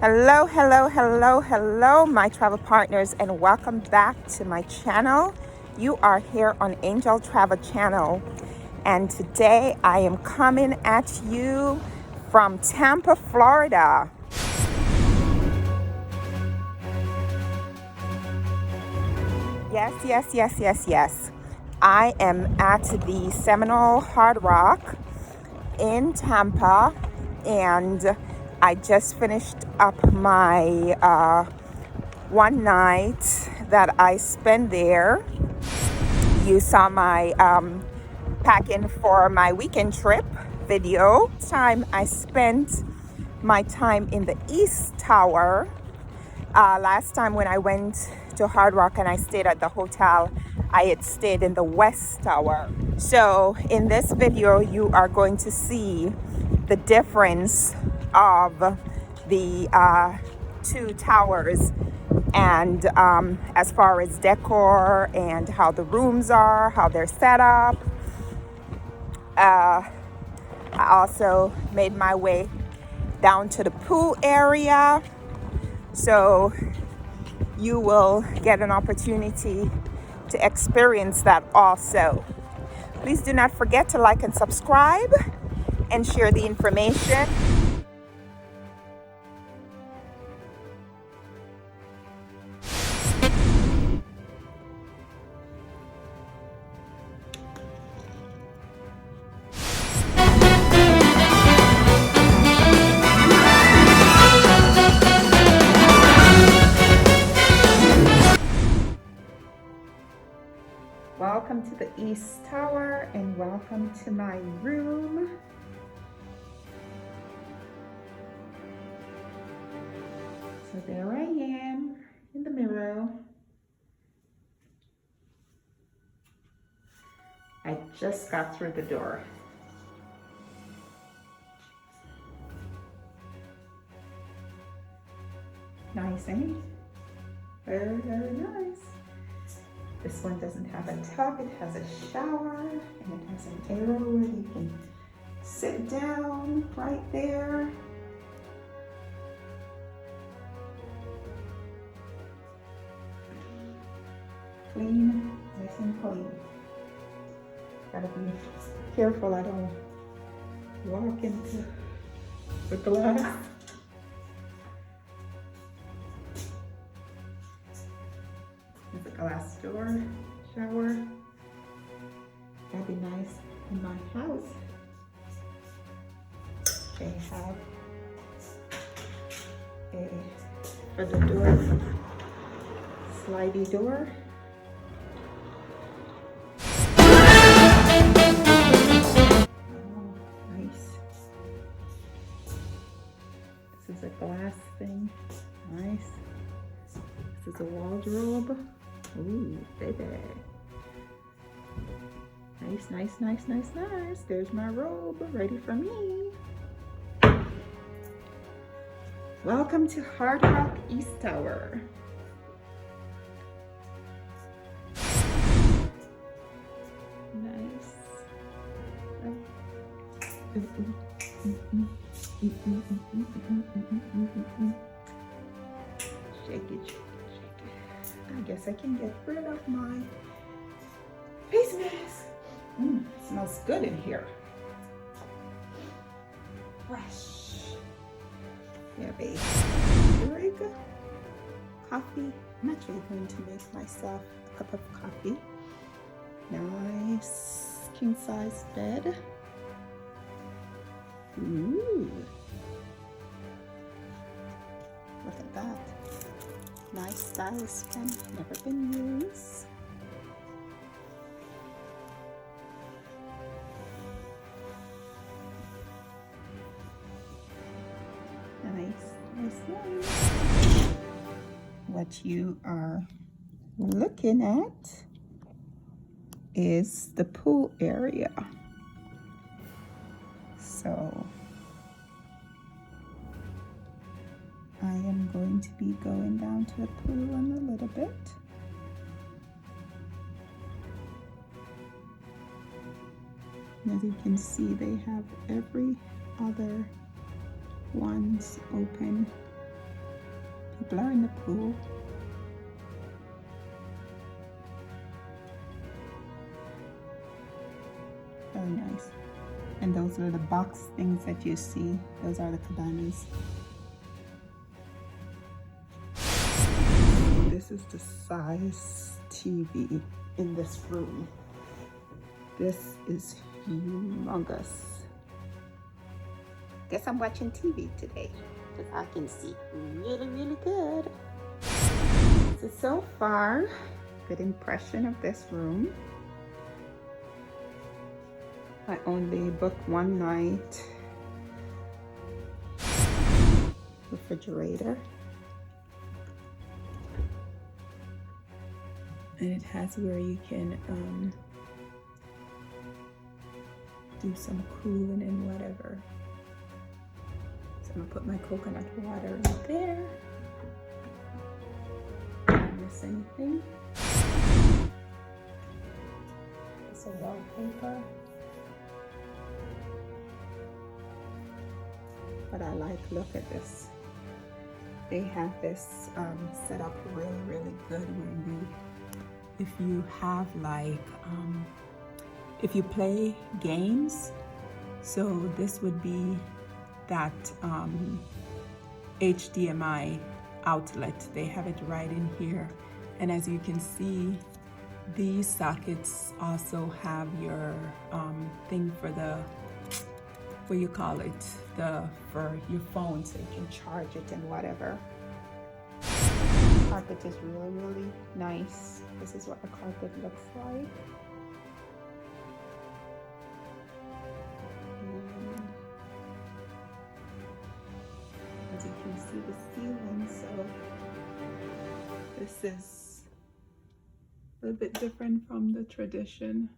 Hello, hello, hello, hello, my travel partners, and welcome back to my channel. You are here on Angel Travel Channel, and today I am coming at you from Tampa, Florida. Yes. I am at the Seminole Hard Rock in Tampa, and I just finished up my one night that I spent there. You saw my packing for my weekend trip video. This time I spent my time in the East Tower. Last time when I went to Hard Rock and I stayed at the hotel, I had stayed in the West Tower. So in this video, you are going to see the difference of the two towers, and as far as decor and how the rooms are, how they're set up. I also made my way down to the pool area, so you will get an opportunity to experience that also. Please do not forget to like and subscribe and share the information. Welcome to the East Tower and welcome to my room. So there I am in the mirror. I just got through the door. Nice, eh? Very, very nice. This one doesn't have a tub, it has a shower, and it has an area where you can sit down right there. Clean, nice and clean. Gotta be careful I don't walk into the glass. There's a glass door, shower. That'd be nice in my house. They have for the door, slidey door. Oh, nice. This is a glass thing. Nice. This is a wardrobe. Ooh, baby. Nice. There's my robe, ready for me. Welcome to Hard Rock East Tower. Nice. Shake it. I guess I can get rid of my face mask. It smells good in here. Fresh. Yeah, babe. Very good. Coffee. I'm actually going to make myself a cup of coffee. Nice king size bed. Ooh. Look at that. Nice stylish pen, never been used. Nice. What you are looking at is the pool area. So I am going to be going down to the pool in a little bit. As you can see, they have every other ones open people are in the pool. Very nice. And those are the box things that you see. Those are the cabanas. This is the size TV in this room. This is humongous. Guess I'm watching TV today because I can see really, really good. So far, good impression of this room. I only booked one night. Refrigerator. And it has where you can do some cooling and whatever. So I'm gonna put my coconut water in there. Didn't miss anything. It's a wallpaper. But I like, look at this. They have this set up really, really good where you, if you have like, if you play games, so this would be that HDMI outlet. They have it right in here. And as you can see, these sockets also have your thing for the, what you call it, for your phone, so you can charge it and whatever. The carpet is really, really nice. This is what the carpet looks like. And as you can see, the ceiling, so this is a little bit different from the tradition.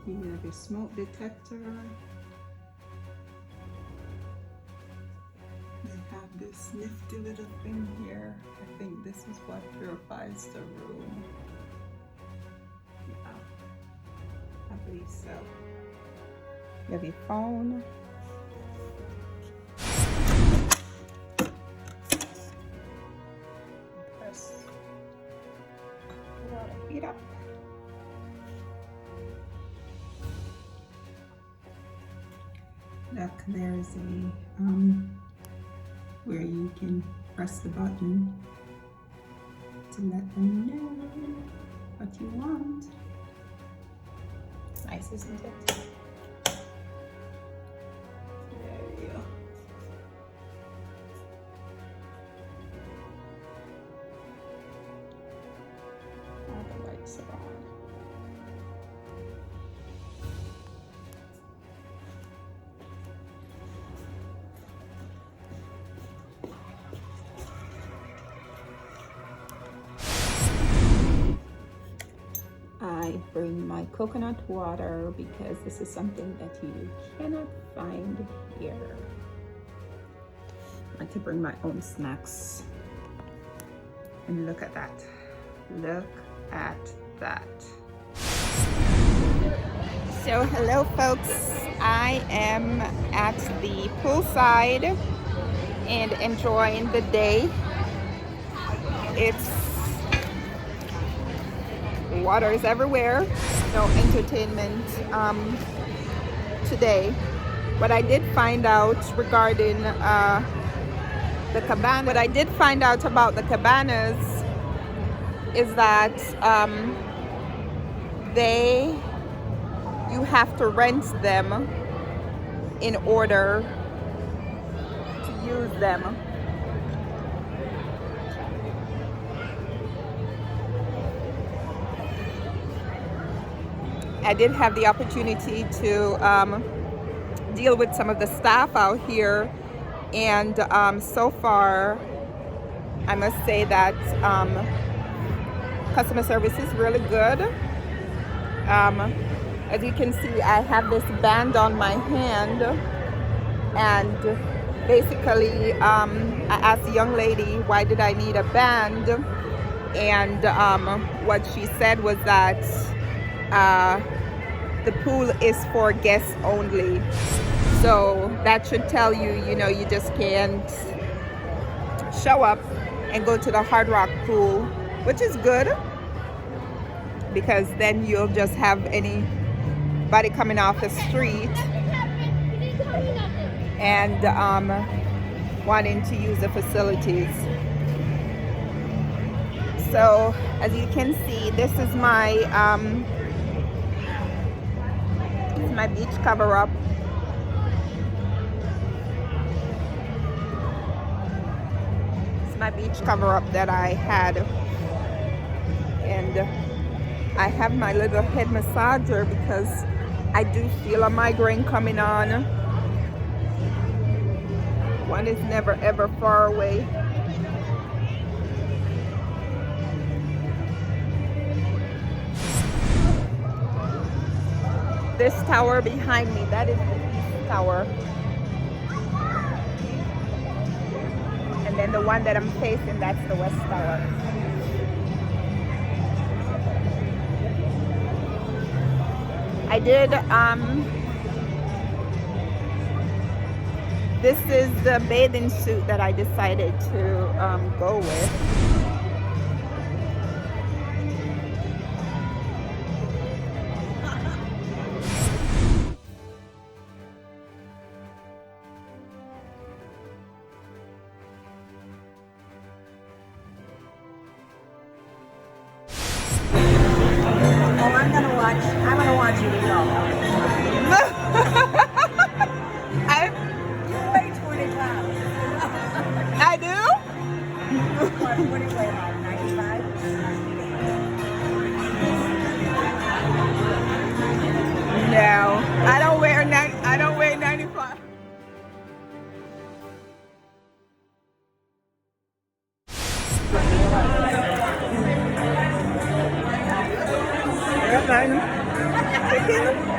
You have your smoke detector. They have this nifty little thing here. I think this is what purifies the room. Yeah, I believe so. You have your phone. Press water heat up. Look, there's a where you can press the button to let them know what you want. It's nice, isn't it? There you go. All the lights are on. I bring my coconut water because this is something that you cannot find here. I like to bring my own snacks. And look at that. Look at that. So hello folks, I am at the poolside and enjoying the day. It's water is everywhere, no entertainment today. What I did find out regarding the cabana, what I did find out about the cabanas is that you have to rent them in order to use them. I did have the opportunity to deal with some of the staff out here, and so far I must say that customer service is really good. As you can see, I have this band on my hand, and basically I asked the young lady why did I need a band, and what she said was that the pool is for guests only. So that should tell you, you know, you just can't show up and go to the Hard Rock pool, which is good, because then you'll just have anybody coming off the street and wanting to use the facilities. So as you can see, this is my beach cover up. It's my beach cover up that I had, and I have my little head massager because I do feel a migraine coming on. One is never ever far away. This tower behind me, that is the east tower. And then the one that I'm facing, that's the west tower. I did, this is the bathing suit that I decided to go with. I'm gonna watch you go. You weigh 20 pounds. I do? What do you weigh, about 95? No, I don't weigh 95. Chicken.